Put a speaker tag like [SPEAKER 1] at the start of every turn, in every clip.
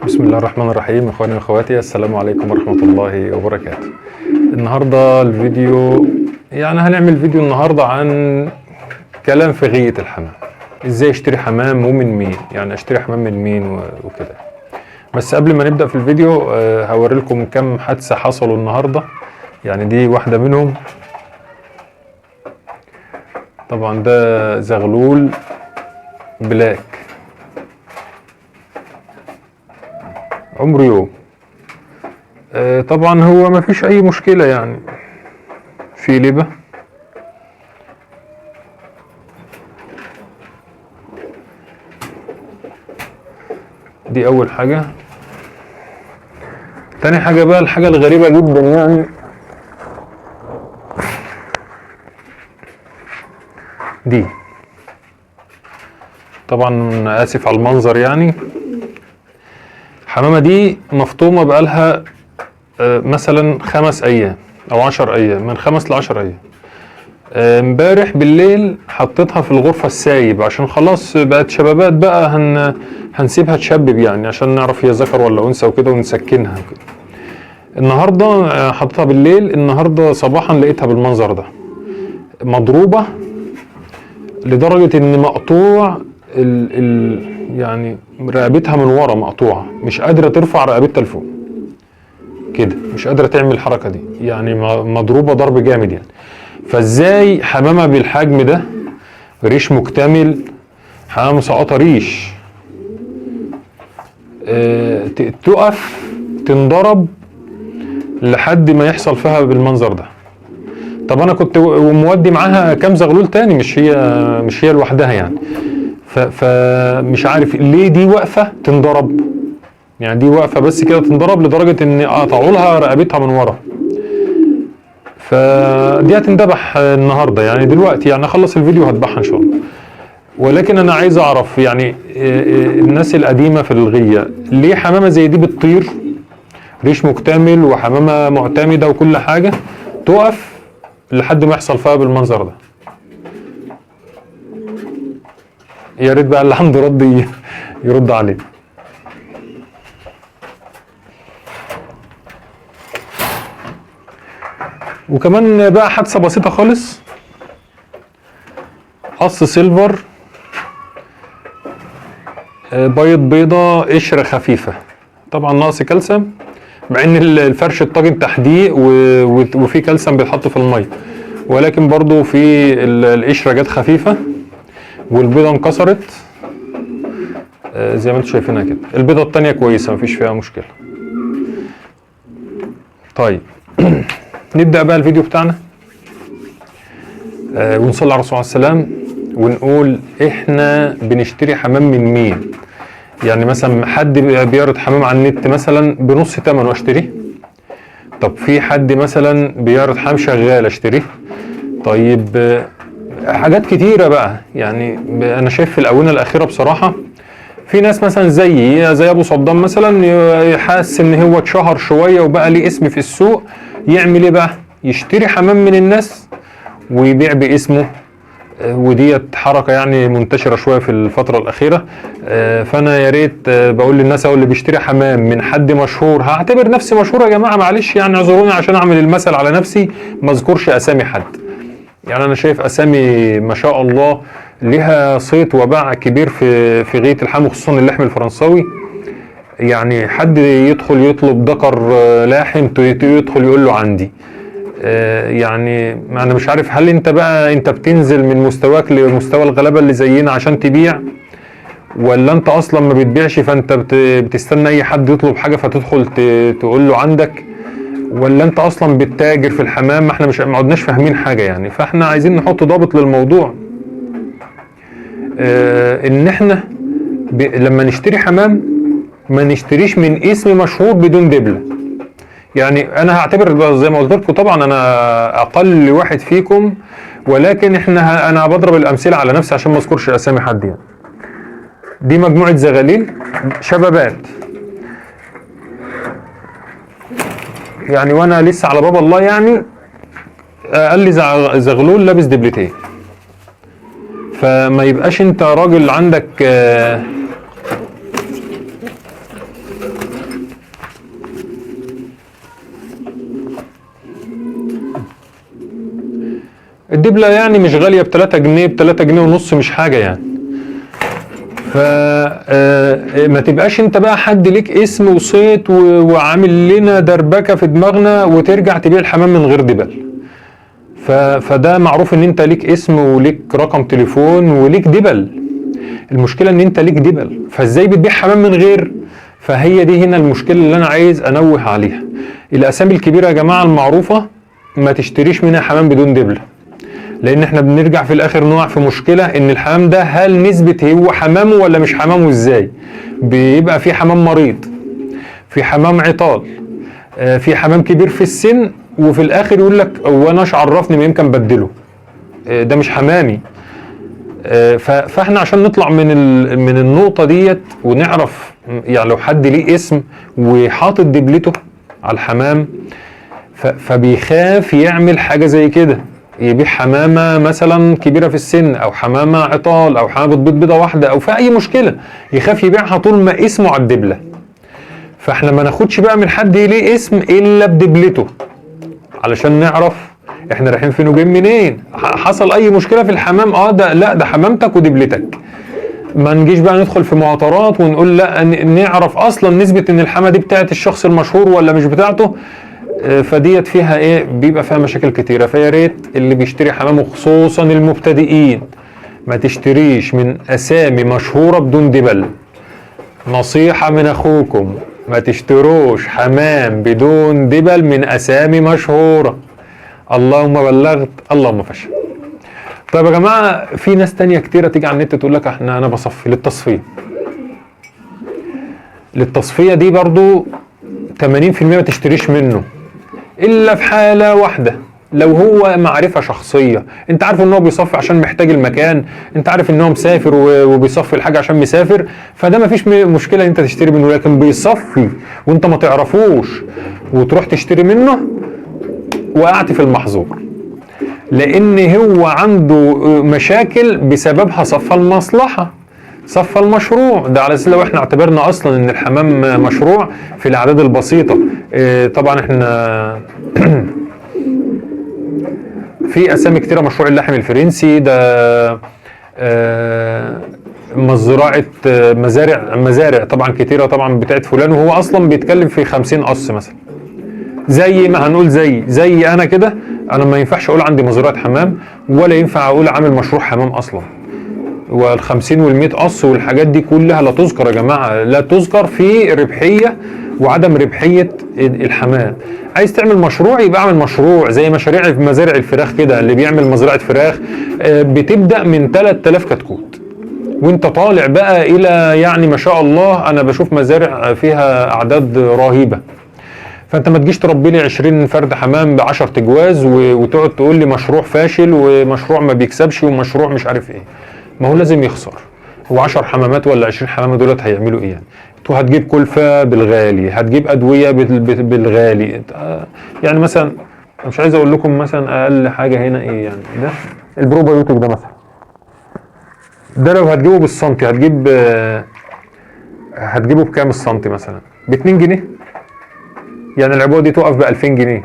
[SPEAKER 1] بسم الله الرحمن الرحيم. اخواني واخواتي، السلام عليكم ورحمة الله وبركاته. النهاردة الفيديو هنعمل فيديو النهاردة عن كلام في غية الحمام. ازاي اشتري حمام ومن مين، يعني اشتري حمام من مين وكده. بس قبل ما نبدأ في الفيديو هوري لكم كم حادثة حصلوا النهاردة. يعني دي واحدة منهم. طبعا ده زغلول بلاك، عمره يوم. طبعا هو ما فيش اي مشكلة، يعني في لبة دي اول حاجة. تاني حاجة بقى الحاجة الغريبة جدا، يعني دي طبعا اسف على المنظر. يعني الحمامة دي مفطومة بقالها مثلا 5 ايام او 10 ايام، من 5 ل10 ايام. امبارح بالليل حطيتها في الغرفة السايب عشان خلاص بقت شبابات بقى، هنسيبها تشبب يعني عشان نعرف هي ذكر ولا انثى وكده ونسكنها وكده. النهارده حطيتها بالليل، النهارده صباحا لقيتها بالمنظر ده، مضروبة لدرجة ان مقطوع يعني رقبتها من ورا مقطوعة، مش قادرة ترفع رقبتها لفوق كده، مش قادرة تعمل الحركة دي، يعني مضروبة ضرب جامد يعني. فازاي حمامة بالحجم ده، ريش مكتمل، حمامة مسقطة ريش، تقف تنضرب لحد ما يحصل فيها بالمنظر ده؟ طب انا كنت مودي معاها كام زغلول تاني، مش هي لوحدها يعني. فمش عارف ليه دي واقفة تنضرب، يعني دي واقفة بس كده تنضرب لدرجة ان قطعوا لها رقبتها من ورا. فدي هتندبح النهارده، يعني دلوقتي، يعني اخلص الفيديو هذبحها ان شاء الله. ولكن انا عايز اعرف يعني الناس القديمه في الغيه ليه حمامه زي دي بتطير، ريش مكتمل وحمامه معتمده وكل حاجه، تقف لحد ما يحصل فيها بالمنظر ده؟ يا ريت بقى اللي عنده رد يرد عليه. وكمان بقى حادثه بسيطه خالص، قص سيلفر بيض بيضة قشرة خفيفة، طبعا نقص كالسيوم، مع ان الفرش الطاجن تحديق وفي كالسيوم بيتحط في المية، ولكن برضو في القشرة جت خفيفة والبيضة انكسرت زي ما انتم شايفينها كده. البيضة التانية كويسة مفيش فيها مشكلة. طيب نبدأ بقى الفيديو بتاعنا ونصلي على الرسول عليه السلام ونقول احنا بنشتري حمام من مين. يعني مثلا حد بيعرض حمام على النت مثلا بنص ثمنه اشتريه. طب في حد مثلا بيعرض حمام شغال اشتريه. طيب حاجات كتيرة بقى. يعني انا شايف في الاونة الاخيرة بصراحة في ناس مثلا زي ابو صدام مثلا، يحس ان هو اتشهر شوية وبقى ليه اسم في السوق، يعمل ايه بقى؟ يشتري حمام من الناس ويبيع باسمه. وديت حركه يعني منتشره شويه في الفتره الاخيره. فانا يا ريت بقول للناس اللي بيشتري حمام من حد مشهور، هعتبر نفسي مشهور يا جماعه، معلش يعني اعذروني عشان اعمل المثل على نفسي، ما اذكرش اسامي حد. يعني انا شايف اسامي ما شاء الله لها صيت وباع كبير في غايه الحمام، خصوصا اللحم الفرنساوي. يعني حد يدخل يطلب ذكر لاحم، يدخل يقول له عندي. يعني انا مش عارف، هل انت بتنزل من مستواك لمستوى الغلابه اللي زينا عشان تبيع، ولا انت اصلا ما بتبيعش فانت بتستنى اي حد يطلب حاجه فتدخل تقول له عندك، ولا انت اصلا بتتاجر في الحمام؟ ما احنا ما عدناش فاهمين حاجه يعني. فاحنا عايزين نحط ضابط للموضوع، ان احنا لما نشتري حمام ما نشتريش من اسم مشهور بدون دبله. يعني انا هعتبر زي ما قلت لكم، طبعا انا اقل واحد فيكم، ولكن انا بضرب الامثله على نفسي عشان ما اذكرش اسامي حد يعني. دي مجموعه زغاليل شبابات، يعني وانا لسه على باب الله يعني قال لي زغلول لابس دبلتين. فما يبقاش انت راجل عندك الدبلة يعني مش غالية ب3 جنيه، ب3 جنيه ونص مش حاجة يعني. فما تبقاش انت بقى حد ليك اسم وصيت وعامل لنا دربكة في دماغنا وترجع تبيع الحمام من غير دبل. فده معروف ان انت ليك اسم وليك رقم تليفون وليك دبل. المشكلة ان انت ليك دبل، فازاي بتبيع حمام من غير؟ فهي دي هنا المشكلة اللي انا عايز انوه عليها. الاسامي الكبيرة يا جماعة المعروفة ما تشتريش منها حمام بدون دبلة، لان احنا بنرجع في الاخر نقع في مشكلة ان الحمام ده هل نسبة هو حمامه ولا مش حمامه ازاي؟ بيبقى في حمام مريض، في حمام عطال، في حمام كبير في السن، وفي الاخر يقول لك هو انا عرفني ما يمكن بدله، ده مش حمامي. فاحنا عشان نطلع من النقطة ديت ونعرف يعني لو حد ليه اسم وحاطط دبلته على الحمام فبيخاف يعمل حاجة زي كده، يبيع حمامة مثلا كبيرة في السن او حمامة عطال او حمامة بتبيض بيضة واحدة او في اي مشكلة، يخاف يبيعها طول ما اسمه على الدبلة. فاحنا ما ناخدش بقى من حد ليه اسم الا بدبلته علشان نعرف احنا رايحين فين وجايين منين. حصل اي مشكله في الحمام ده حمامتك ودبلتك. ما نجيش بقى ندخل في معطرات ونقول لا نعرف اصلا نسبه ان الحمامه دي بتاعت الشخص المشهور ولا مش بتاعته. فديت فيها ايه، بيبقى فيها مشاكل كتيره. فيا ريت اللي بيشتري حمام وخصوصا المبتدئين ما تشتريش من اسامي مشهوره بدون دبل. نصيحه من اخوكم، ما تشتروش حمام بدون دبل من اسامي مشهوره. اللهم بلغت اللهم فشل. طيب يا جماعه في ناس تانية كتيره تيجي على النت تقول لك انا بصفي للتصفيه دي برضو 80% ما تشتريش منه الا في حاله واحده، لو هو معرفه شخصيه، انت عارف ان هو بيصفي عشان محتاج المكان، انت عارف ان هو مسافر وبيصفي الحاجه عشان مسافر، فده ما فيش مشكله انت تشتري منه. لكن بيصفي وانت ما تعرفوش وتروح تشتري منه، وقعت في المحظور، لان هو عنده مشاكل بسببها صفى المصلحه، صفى المشروع ده. على اساس لو احنا اعتبرنا اصلا ان الحمام مشروع في الاعداد البسيطه، طبعا احنا في اسامي كتيره، مشروع اللحم الفرنسي ده، مزرعه مزارع طبعا كتيره طبعا بتاعت فلان، وهو اصلا بيتكلم في 50 قص مثلا. زي ما هنقول زي انا كده، انا ما ينفعش اقول عندي مزرعه حمام ولا ينفع اقول عامل مشروع حمام اصلا. وال50 وال100 قص والحاجات دي كلها لا تذكر يا جماعه، لا تذكر في ربحيه وعدم ربحيه الحمام. عايز تعمل مشروع يبقى اعمل مشروع زي مشاريع في مزارع الفراخ كده، اللي بيعمل مزرعه فراخ بتبدا من 3000 كتكوت وانت طالع بقى الى يعني ما شاء الله. انا بشوف مزارع فيها اعداد رهيبه. فانت ما تجيش تربي لي 20 فرد حمام ب10 تجواز وتقعد تقول لي مشروع فاشل ومشروع ما بيكسبش ومشروع مش عارف ايه. ما هو لازم يخسر. هو 10 حمامات ولا 20 حمامه دولت هيعملوا ايه يعني؟ انتوا هتجيب كلفه بالغالي، هتجيب ادويه بالغالي. يعني مثلا مش عايز اقول لكم مثلا اقل حاجه هنا ايه يعني، ده البروبايوتيك ده مثلا، ده لو هتجيبه بالسنتي هتجيبه بكام السنتي مثلا؟ ب2 جنيه. يعني العبوه دي تقف ب2000 جنيه.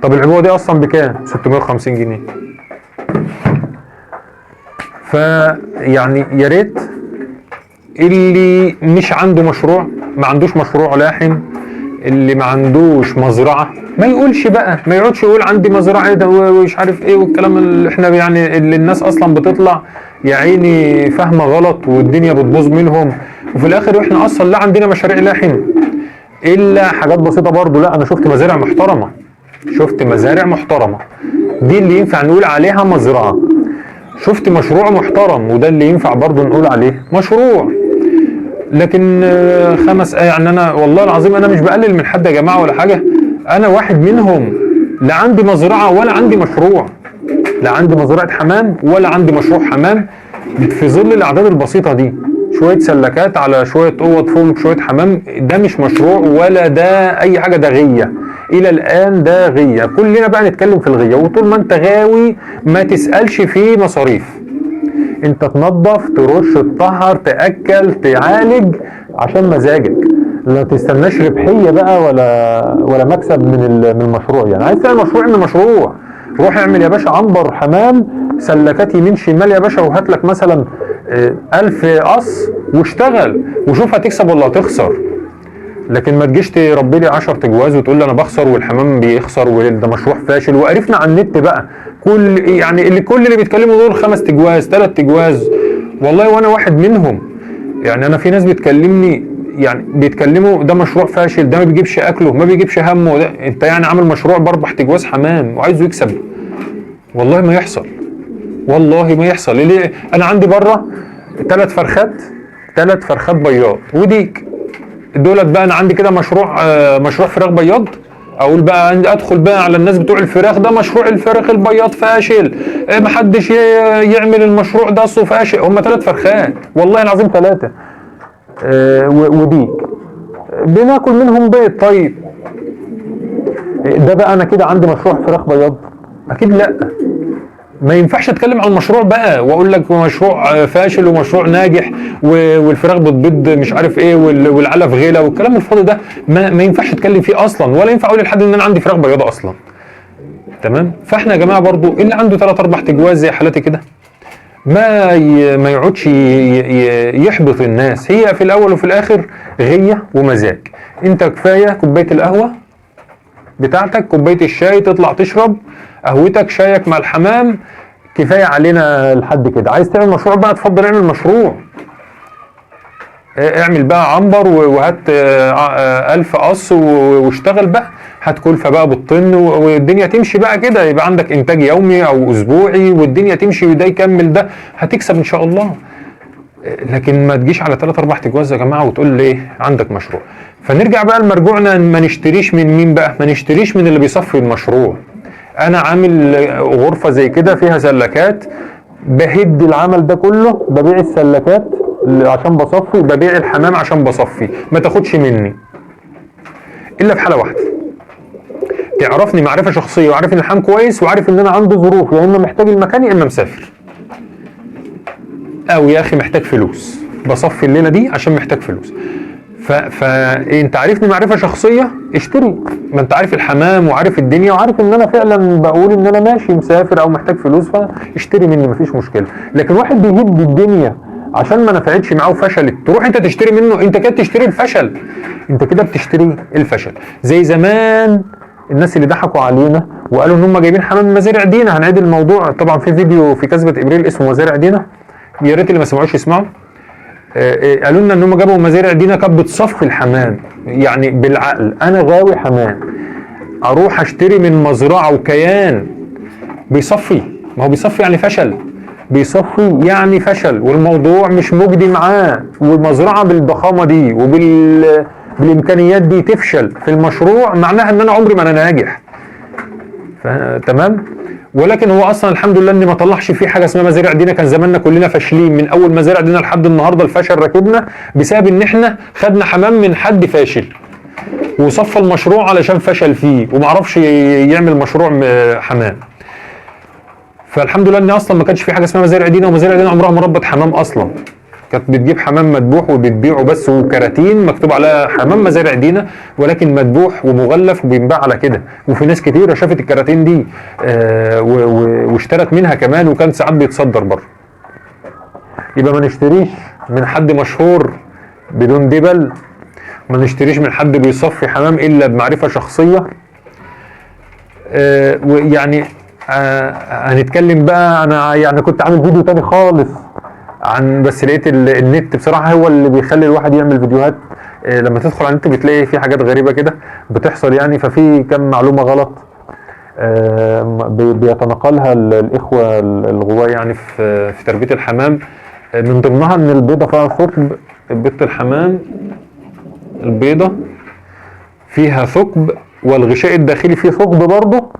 [SPEAKER 1] طب العبوه دي اصلا بكام؟ 650 جنيه. فيعني يا ريت اللي مش عنده مشروع، ما عندوش مشروع لاحم، اللي ما عندوش مزرعه ما يقولش بقى، ما يقعدش يقول عندي مزرعه ده ومش عارف ايه والكلام اللي احنا يعني اللي الناس اصلا بتطلع يا عيني فاهمه غلط والدنيا بتبوظ منهم، وفي الاخر احنا اصلا لا عندنا مشاريع لاحم الا حاجات بسيطه برضو. لا انا شفت مزارع محترمه، دي اللي ينفع نقول عليها مزرعه. شفت مشروع محترم وده اللي ينفع برضو نقول عليه مشروع. لكن يعني انا والله العظيم انا مش بقلل من حد يا جماعه ولا حاجه، انا واحد منهم، لا عندي مزرعه ولا عندي مشروع، لا عندي مزرعه حمام ولا عندي مشروع حمام. في ظل الاعداد البسيطه دي، شويه سلكات على شويه اوض فوق شويه حمام، ده مش مشروع ولا ده اي حاجه، ده غيه. الى الان ده غيه. كلنا بقى نتكلم في الغيه، وطول ما انت غاوي ما تسالش في مصاريف. انت تنظف، ترش، تطهر، تاكل، تعالج، عشان مزاجك، لا تستناش ربحيه بقى ولا مكسب من المشروع. يعني عايز تعمل مشروع، اعمل مشروع، روح اعمل يا باشا عنبر حمام، سلكات يمين شمال يا باشا، وهات لك مثلا 1000 قص واشتغل وشوف هتكسب ولا هتخسر. لكن ما تجيش تربي لي 10 تجواز وتقول لي انا بخسر والحمام بيخسر وده مشروع فاشل. وقرفنا على النت بقى كل اللي بيتكلموا دول 5 تجواز 3 تجواز، والله وانا واحد منهم. يعني انا في ناس بتكلمني يعني بيتكلموا ده مشروع فاشل، ده ما بيجيبش اكله ما بيجيبش همه، ده انت يعني عامل مشروع ب4 تجواز حمام وعايزه يكسب. والله ما يحصل، والله ما يحصل. ليه؟ انا عندي بره 3 فرخات بياض وديك دولت بقى. انا عندي كده مشروع فراخ بياض. اقول بقى ادخل بقى على الناس بتوع الفراخ، ده مشروع الفراخ البياض فاشل، محدش يعمل المشروع ده اصله فاشل. هم 3 فرخات والله العظيم 3 وديك بناكل منهم بيض. طيب ده بقى انا كده عندي مشروع فراخ بياض؟ اكيد لا. ما ينفعش اتكلم عن المشروع بقى واقول لك مشروع فاشل ومشروع ناجح والفراخ بتبيض مش عارف ايه والعلف غيله والكلام الفاضي ده. ما ينفعش اتكلم فيه اصلا، ولا ينفع اقول لحد ان انا عندي فراخ بياضه اصلا. تمام. فاحنا يا جماعه برضو اللي عنده 3 4 تجواز زي حالتي كده ما يقعدش يحبط الناس. هي في الاول وفي الاخر غيه ومزاج. انت كفايه كوبايه القهوه بتاعتك، كوبايه الشاي، تطلع تشرب قهوتك شايك مع الحمام، كفايه علينا لحد كده. عايز تعمل مشروع بقى اتفضل اعمل مشروع، اعمل بقى عنبر وهات 1000 قص واشتغل بقى، هات كلفه بقى بالطن والدنيا تمشي بقى كده، يبقى عندك انتاج يومي او اسبوعي والدنيا تمشي وده يكمل ده، هتكسب ان شاء الله. لكن ما تجيش على 3 4 تجواز يا جماعه وتقول لي ايه عندك مشروع. فنرجع بقى لمرجوعنا، ما نشتريش من مين بقى؟ ما نشتريش من اللي بيصفي المشروع. انا عامل غرفه زي كده فيها سلكات، بهد العمل ده كله، ببيع السلكات عشان بصفي، ببيع الحمام عشان بصفي، ما تاخدش مني الا في حاله واحده، تعرفني معرفه شخصيه وعارف ان الحمام كويس وعارف ان انا عندي ظروف، يا اما محتاج المكان يا اما مسافر، او يا اخي محتاج فلوس بصفي الليله دي عشان محتاج فلوس. فانت عارفني معرفه شخصيه اشتري، ما انت عارف الحمام وعارف الدنيا وعارف ان انا فعلا بقول ان انا ماشي مسافر او محتاج فلوس، فاشتري مني مفيش مشكله. لكن واحد بيهد الدنيا عشان ما نفعتش معاه وفشلت تروح انت تشتري منه، انت كده بتشتري الفشل، انت كده بتشتري الفشل. زي زمان الناس اللي ضحكوا علينا وقالوا ان هم جايبين حمام من مزارع دينا. هنعيد الموضوع طبعا في فيديو في كذبه ابريل اسمه مزارع دينا، يا ريت اللي ما سمعوش يسمعوا. قالوا لنا ان هم جابوا مزارع دينا كانت بتصفي الحمام. يعني بالعقل انا غاوي حمام اروح اشتري من مزرعه وكيان بيصفي؟ ما هو بيصفي يعني فشل، بيصفي يعني فشل والموضوع مش مجدي معاه، والمزرعه بالضخامه دي بالامكانيات دي تفشل في المشروع، معناها ان انا عمري ما انا ناجح. تمام. ولكن هو اصلا الحمد لله ان ما طلعش فيه حاجه اسمها مزارع دينا، كان زماننا كلنا فاشلين من اول مزارع دينا لحد النهارده. الفشل راكبنا بسبب ان احنا خدنا حمام من حد فاشل وصفى المشروع علشان فشل فيه وما عرفش يعمل مشروع حمام. فالحمد لله ان اصلا ما كانش في حاجه اسمها مزارع دينا، ومزارع دينا عمرها ما ربت حمام اصلا، كانت بتجيب حمام مذبوح وبتبيعه بس، وكراتين مكتوب عليها حمام مزارع دينا ولكن مذبوح ومغلف وبينباع على كده. وفي ناس كتيره شافت الكراتين دي واشترت منها كمان، وكان ساعات بيتصدر بره. يبقى ما نشتريش من حد مشهور بدون دبل، ما نشتريش من حد بيصفي حمام الا بمعرفه شخصيه. ويعني هنتكلم بقى، انا يعني كنت عامل فيديو تاني خالص عن، بس لقيت النت بصراحه هو اللي بيخلي الواحد يعمل فيديوهات. لما تدخل على النت بتلاقي في حاجات غريبه كده بتحصل يعني، ففي كم معلومه غلط بيتناقلها الاخوه الغواة يعني في تربيه الحمام. من ضمنها ان البيضه فيها ثقب، بيضه الحمام البيضه فيها ثقب والغشاء الداخلي فيه ثقب برضه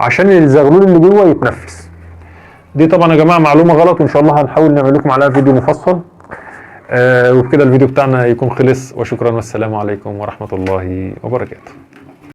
[SPEAKER 1] عشان الزغلول اللي جوه يتنفس. دي طبعا يا جماعه معلومه غلط، وان شاء الله هنحاول نعمل لكم عليها فيديو مفصل. وبكده الفيديو بتاعنا يكون خلص، وشكرا والسلام عليكم ورحمه الله وبركاته.